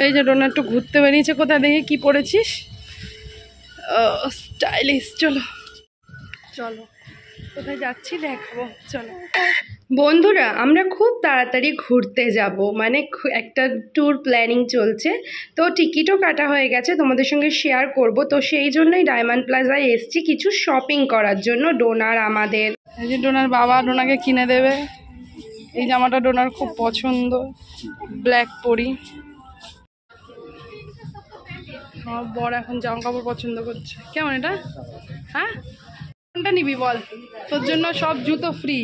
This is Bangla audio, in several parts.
এই যে ডোনা একটু ঘুরতে বেরিয়েছে, কোথায় দেখে কি পড়েছিস? স্টাইলিশ। চলো চলো, কোথায় যাচ্ছি দেখাবো। চলো বন্ধুরা, আমরা খুব তাড়াতাড়ি ঘুরতে যাব, মানে একটা ট্যুর প্ল্যানিং চলছে, তো টিকিটও কাটা হয়ে গেছে, তোমাদের সঙ্গে শেয়ার করব। তো সেই জন্যই ডায়মন্ড প্লাজায় এসছি কিছু শপিং করার জন্য ডোনার আমাদের। এই যে ডোনার বাবা ডোনাকে কিনে দেবে। এই জামাটা ডোনার খুব পছন্দ, ব্ল্যাক পরি। আমার বর এখন জামা কাপড় পছন্দ করছে। কেমন এটা? হ্যাঁ, কোনটা নিবি বল? তোর জন্য সব জুতো ফ্রি।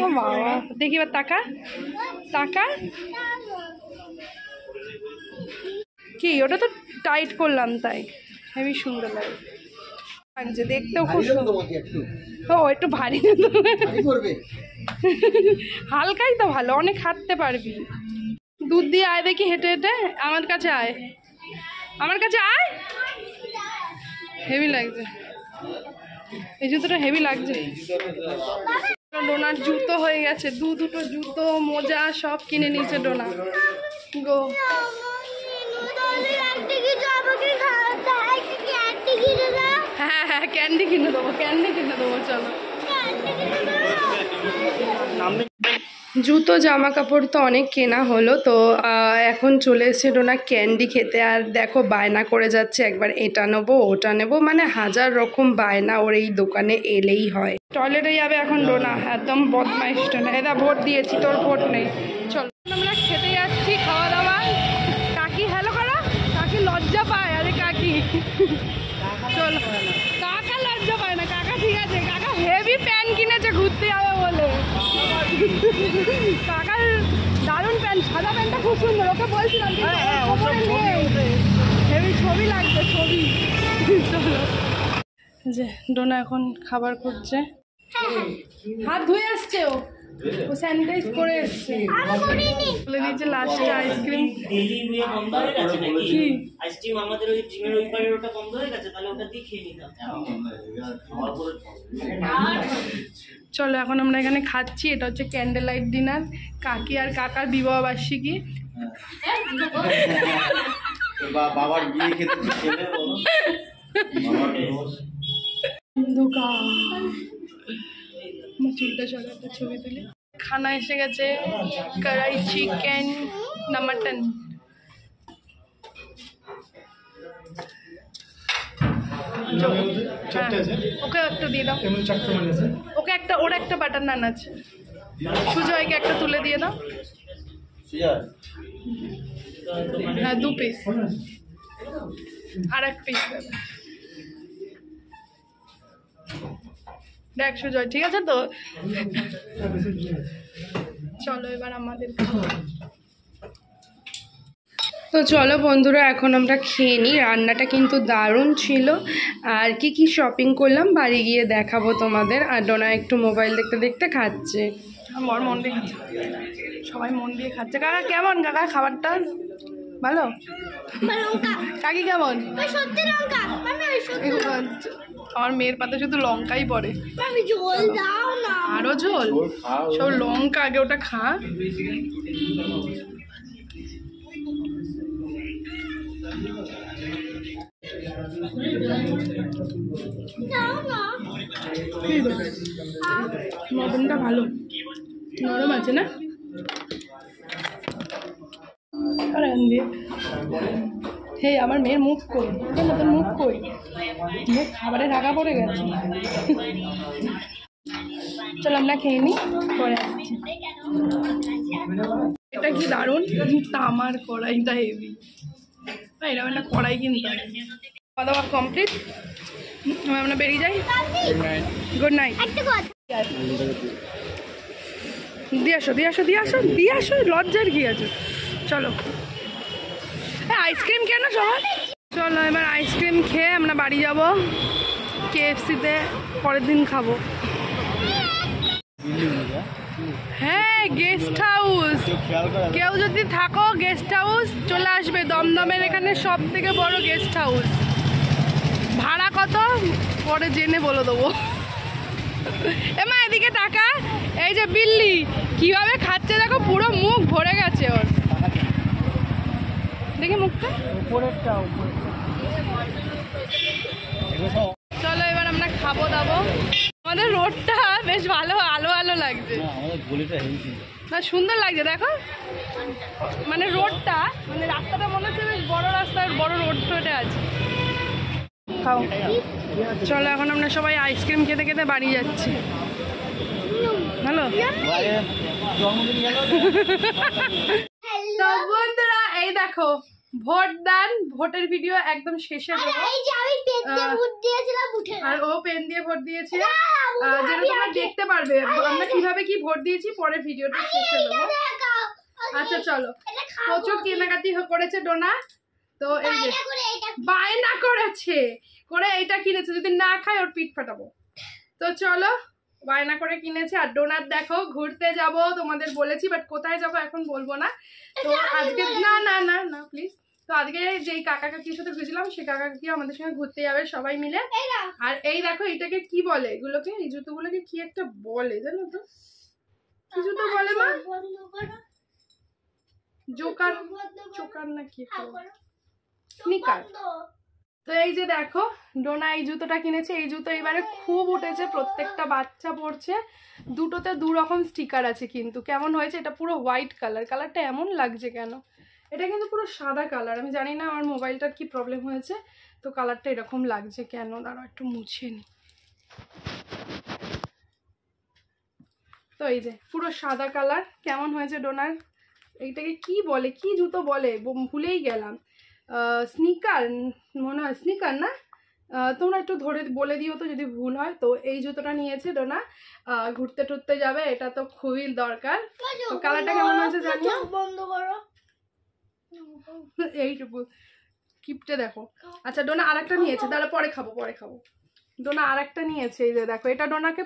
বাবা দেখি এবার টাকা টাকা কি, ওটা তো টাইট করলাম তাই হেবি সুন্দর লাগছে দেখতেও, খুব ও একটু ভারী হালকাই তো ভালো, অনেক হাঁটতে পারবি। দুধ দিয়ে আয় দেখি হেঁটে হেঁটে, আমার কাছে আয়, আমার কাছে আয়। হেভি লাগছে এই জুতোটা, হেভি লাগছে। ডোনার জুতো হয়ে গেছে, দুটো জুতো মোজা সব কিনে নিয়েছে ডোনা গো। হ্যাঁ হ্যাঁ, ক্যান্ডি কিনে দেবো, ক্যান্ডি কিনে দেবো। চলো, জুতো জামা কাপড় তো অনেক কেনা হলো, তো এখন চলে এসেছে ডোনা ক্যান্ডি খেতে। আর দেখো বায়না করে যাচ্ছে, একবার এটা নেবো ওটা নেবো, মানে হাজার রকম বায়না ওর এই দোকানে এলেই হয়। টয়লেটে যাবে এখন ডোনা, একদম বদমাইশটা না। এদা ভোট দিয়েছি, তোর ভোট নেই। চলো আমরা খেতে যাচ্ছি, খাওয়া দাওয়া। কাকি হ্যালো করো, কাকি লজ্জা পায়। আরে কাকি চলো, কাকা লজ্জা পায় না, কাকা ঠিক আছে। কাকা হেভি প্যান্ট কিনেছে ঘুরতে যাবে বলে। কাকার দারুণ প্যান্ট, সাদা প্যান্টটা খুব সুন্দর, ওকে বলছিলাম হেভি ছবি লাগবে, ছবি। চলো, যে ডোনা এখন খাবার করছে, হাত ধুয়ে আসছে, ও স্যানিটাইজ করে এসছে। বলে দিয়েছে লাস্টে আইসক্রিম। কি আইসক্রিম আমাদের ওই জিমের ওই পারের ওটা বন্ধ হয়ে গেছে, তাহলে ওটা দিয়ে খেয়ে নিতাম। চলো এখন আমরা এখানে খাচ্ছি, এটা হচ্ছে ক্যান্ডেল লাইট ডিনার, কাকি আর কাকার বিবাহ বার্ষিকী। বাবার বিয়ে খেতে চুলটা চলো একটা ছবি তুলি। খানা এসে গেছে, কড়াই চিকেন না মাটন। ওকে একটা দিয়ে দাও, ওকে একটা, ওর একটা বাটার নান আছে, সুজয়কে একটা তুলে দিয়ে দাও। হ্যাঁ 2 পিস, আর 1 পিস দেবে। দেখ সুজয় ঠিক আছে তো। চলো এবার আমাদের, তো চলো বন্ধুরা এখন আমরা খেয়ে নিই। রান্নাটা কিন্তু দারুণ ছিল। আর কি কি শপিং করলাম বাড়ি গিয়ে দেখাবো তোমাদের। আর ডোনা একটু মোবাইল দেখতে দেখতে খাচ্ছে, আমার মন দিয়ে খাচ্ছে, সবাই মন দিয়ে খাচ্ছে। কাকা কেমন? কাকা খাবারটা ভালো? কাকি কেমন? আমার মেয়ের পাতে শুধু লঙ্কাই পড়ে। আরো ঝোল, সব লঙ্কা, আগে ওটা খা। মটনটা ভালো নরম আছে না? হে আমার মেয়ের মুখ কই, মতন মুখ কই, মুখ খাবারে ঢাকা পড়ে গেছে। চলো আমরা খেয়ে নিই, পরে আসছি। এটা কি দারুণ, তামার কড়াইটা হেভি। এরকম একটা কড়াই কিনতে হবে। খাওয়া দাওয়া কমপ্লিট, আমরা বেরিয়ে যাই। Good night. দিয়ে আসো দিয়ে আসো দিয়ে আসো দিয়ে আসো, লজ্জার কি আছে? চলো আইসক্রিম কেন সবাই? চলো এবার আইসক্রিম খেয়ে আমরা বাড়ি যাব। KFC-তে পরের দিন খাবো। হ্যাঁ গেস্ট হাউস, কেউ যদি থাকো গেস্ট হাউস চলে আসবে, দমদমের এখানে সব থেকে বড় গেস্ট হাউস। ভাড়া কত পরে জেনে বলে দেবো। এমা এদিকে টাকা, এই যে বিল্লি কিভাবে খাচ্ছে দেখো, পুরো মুখ ভরে গেছে ওর। দেখি মুখটা। চলো এবার আমরা খাবো দাবো। আমাদের রোডটা বেশ ভালো, আলো আলো লাগছে না, সুন্দর লাগছে দেখো। মানে রোডটা, মানে রাস্তাটা মনে হচ্ছে বেশ বড় রাস্তা, বড় রোড টোডে আছে। খাও। চলো এখন আমরা সবাই আইসক্রিম খেতে খেতে বাড়ি যাচ্ছি। হ্যালো তো বন্ধুরা, এই দেখো ভোট দান, ভোটের ভিডিও একদম শেষে দেবো। আর ও পেন দিয়ে ভোট দিয়েছে, যেটা তোমরা দেখতে পারবে আমরা কিভাবে কি ভোট দিয়েছি পরের ভিডিওটা শেষে দেবো। আচ্ছা চলো, প্রচুর কেনাকাটি করেছে ডোনা। তো এই যে বায়না করেছে, করে এইটা কিনেছে, যদি না খায় ওর পিঠ ফাটাবো। তো চলো, বায়না করে কিনেছে। আর ডোনার দেখো ঘুরতে যাব তোমাদের বলেছি, বাট কোথায় যাব এখন বলবো না। তো আজকে না না না না প্লিজ, তো আজকে যেই কাকা কাকির সাথে গেছিলাম সেই কাকা কাকি আমাদের সঙ্গে ঘুরতে যাবে সবাই মিলে। আর এই দেখো এটাকে কি বলে, এগুলোকে, এই জুতোগুলোকে কি একটা বলে জানো তো? কি জুতো বলে মা? জোকার, চোকার না কি, স্নিকার। তো এই যে দেখো ডোনা এই জুতোটা কিনেছে। এই জুতো এবারে খুব উঠেছে, প্রত্যেকটা বাচ্চা পরছে। দুটোতে দু রকম স্টিকার আছে, কিন্তু কেমন হয়েছে এটা পুরো হোয়াইট কালার। কালারটা এমন লাগছে কেন? এটা কিন্তু পুরো সাদা কালার। আমি জানি না আমার মোবাইলটার কি প্রবলেম হয়েছে, তো কালারটা এরকম লাগছে কেন। দাঁড়াও একটু মুছে নি। তো এই যে পুরো সাদা কালার, কেমন হয়েছে ডোনার? এইটাকে কি বলে, কি জুতো বলে ভুলেই গেলাম। স্নিকার মনে হয়, স্নিকার না? তোমরা একটু ধরে বলে দিও তো যদি ভুল হয়। তো এই জুতোটা নিয়েছে ডোনা, ঘুরতে টুরতে যাবে, এটা তো খুবই দরকার। তো কালারটা কেমন হয়েছে জানিও। বন্ধ করো, এইটুকু কিপটে দেখো। আচ্ছা ডোনা আরেকটা নিয়েছে, তাহলে পরে খাবো, পরে খাবো। ডোনা আরেকটা নিয়েছে, এই যে দেখো, এটা ডোনাকে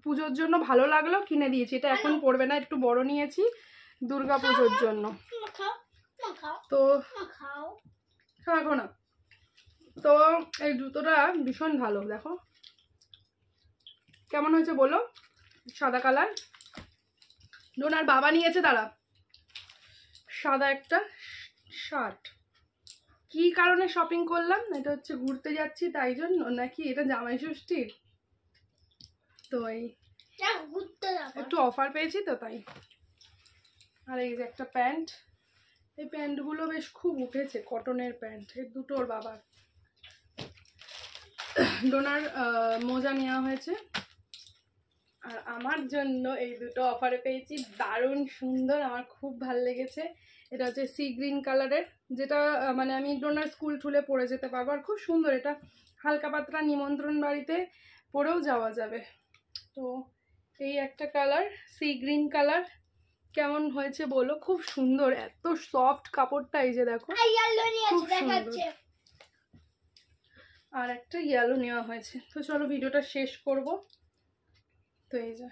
পুজোর জন্য ভালো লাগলো, কিনে দিয়েছি। এটা এখন পরবে না, একটু বড় নিয়েছি দুর্গা পুজোর জন্য। তো খাবো না। তো এই জুতোটা ভীষণ ভালো, দেখো কেমন হয়েছে বলো, সাদা কালার। ডোনার বাবা নিয়েছে, দাঁড়া, সাদা একটা শার্ট। কি কারণে শপিং করলাম, এটা হচ্ছে ঘুরতে যাচ্ছি তাই জন্য, নাকি এটা জামাই ষষ্ঠীর? তো এই একটু অফার পেয়েছি তো তাই। আর এই যে একটা প্যান্ট, এই প্যান্টগুলো বেশ খুব উঠেছে, কটনের প্যান্ট, এই দুটোর বাবার। ডোনার মোজা নেওয়া হয়েছে, আর আমার জন্য এই দুটো অফারে পেয়েছি, দারুণ সুন্দর, আমার খুব ভালো লেগেছে। এটা হচ্ছে সি গ্রিন কালারের, যেটা মানে আমি ডোনার স্কুল টুলে পরে যেতে পারবো। আর খুব সুন্দর, এটা হালকা পাতলা নিমন্ত্রণ বাড়িতে পরেও যাওয়া যাবে। তো এই একটা কালার, সি গ্রিন কালার, কেমন হয়েছে বলো? খুব সুন্দর, এত সফট কাপড়টা, এই যে দেখো খুব সুন্দর। আর একটা ইয়েলো নেওয়া হয়েছে। তো চলো ভিডিওটা শেষ করব। তো এই যে,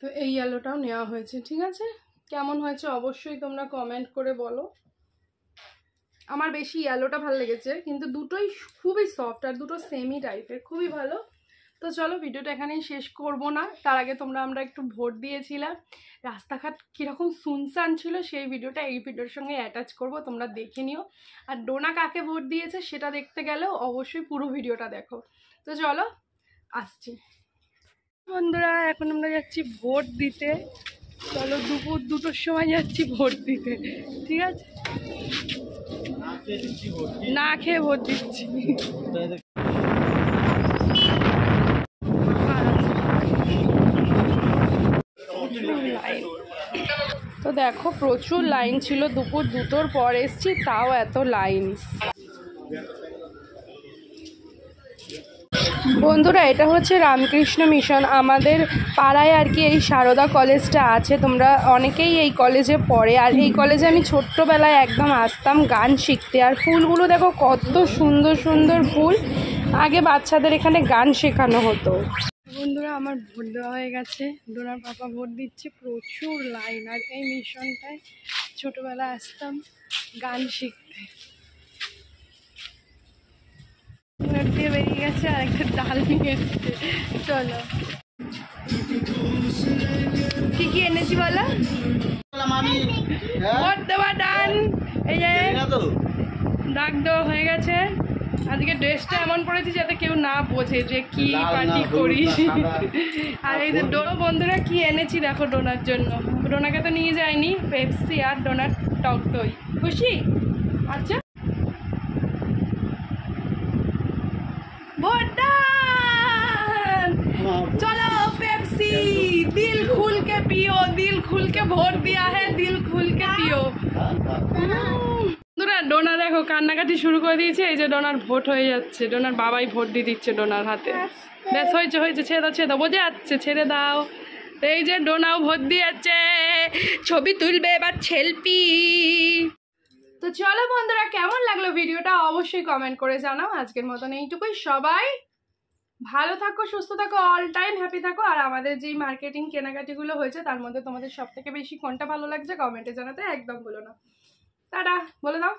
তো এই ইয়েলোটাও নেওয়া হয়েছে, ঠিক আছে? কেমন হয়েছে অবশ্যই তোমরা কমেন্ট করে বলো। আমার বেশি ইয়েলোটা ভালো লেগেছে, কিন্তু দুটোই খুবই সফট আর দুটো সেমি টাইপের, খুবই ভালো। তো চলো ভিডিওটা এখানেই শেষ করব না, তার আগে আমরা একটু ভোট দিয়েছিলাম, রাস্তাঘাট কীরকম সুনসান ছিল সেই ভিডিওটা এই ভিডিওর সঙ্গে অ্যাটাচ করব, তোমরা দেখে নিও। আর ডোনা কাকে ভোট দিয়েছে সেটা দেখতে গেলেও অবশ্যই পুরো ভিডিওটা দেখো। তো চলো আসছি বন্ধুরা, এখন আমরা যাচ্ছি ভোট দিতে। চলো দুপুর 2টোর সময় যাচ্ছি ভোট দিতে, ঠিক আছে? না খেয়ে ভোট দিচ্ছি। তো দেখো প্রচুর লাইন ছিল, দুপুর 2টোর পর এসছি তাও এত লাইন। বন্ধুরা এটা হচ্ছে রামকৃষ্ণ মিশন, আমাদের পাড়ায় আর কি এই সারদা কলেজটা আছে, তোমরা অনেকেই এই কলেজে পড়ে। আর এই কলেজে আমি ছোট্টবেলায় একদম আসতাম গান শিখতে। আর ফুলগুলো দেখো কত সুন্দর সুন্দর ফুল, আগে বাচ্চাদের এখানে গান শেখানো হতো। বন্ধুরা আমার ভোট দেওয়া হয়ে গেছে, ডোনার পাপা ভোট দিচ্ছে, প্রচুর লাইন। আর এই মিশনটায় ছোটোবেলায় আসতাম গান শিখতে। দিয়ে বেরিয়ে গেছে আর একটা ডাল নিয়ে এসছে, চলো। কি কি এনেছি বলো? ভোট দেওয়া ডান। এই যে ডাক দেওয়া হয়ে গেছে। আজকে ড্রেসটা এমন পরেছি যাতে কেউ না বোঝে যে কি পার্টি করিস। আর এই যে ডোনা বন্ধুরা কি এনেছি দেখো ডোনার জন্য। ডোনাকে তো নিয়ে যায়নি, পেপসি আর ডোনার টক দই। খুশি? আচ্ছা चलो पेप्सी, दिल खुल के पियो, दिल खुल के ভোট दिया है, दिल खुल के पियो। ডোনা দেখো কান্নাকাটি শুরু করে দিয়েছে। এই যে ডোনার ভোট হয়ে যাচ্ছে, ডোনার বাবাই ভোট দিয়ে দিচ্ছে ডোনার হাতে। ব্যাস হয়েছে হয়েছে, ছেড়ে দাও ছেড়ে দাও, বোঝা যাচ্ছে, ছেড়ে দাও। এই যে ডোনাও ভোট দিয়েছে, ছবি তুলবে এবার সেলফি। তো চলো বন্ধুরা, কেমন লাগলো ভিডিওটা অবশ্যই কমেন্ট করে জানাও। আজকের মতন এইটুকুই। সবাই ভালো থাকো, সুস্থ থাকো, অল টাইম হ্যাপি থাকো। আর আমাদের যেই মার্কেটিং কেনাকাটিগুলো হয়েছে তার মধ্যে তোমাদের সব থেকে বেশি কোনটা ভালো লাগছে কমেন্টে জানাতে একদম ভুলো না। টাটা বলে দাও।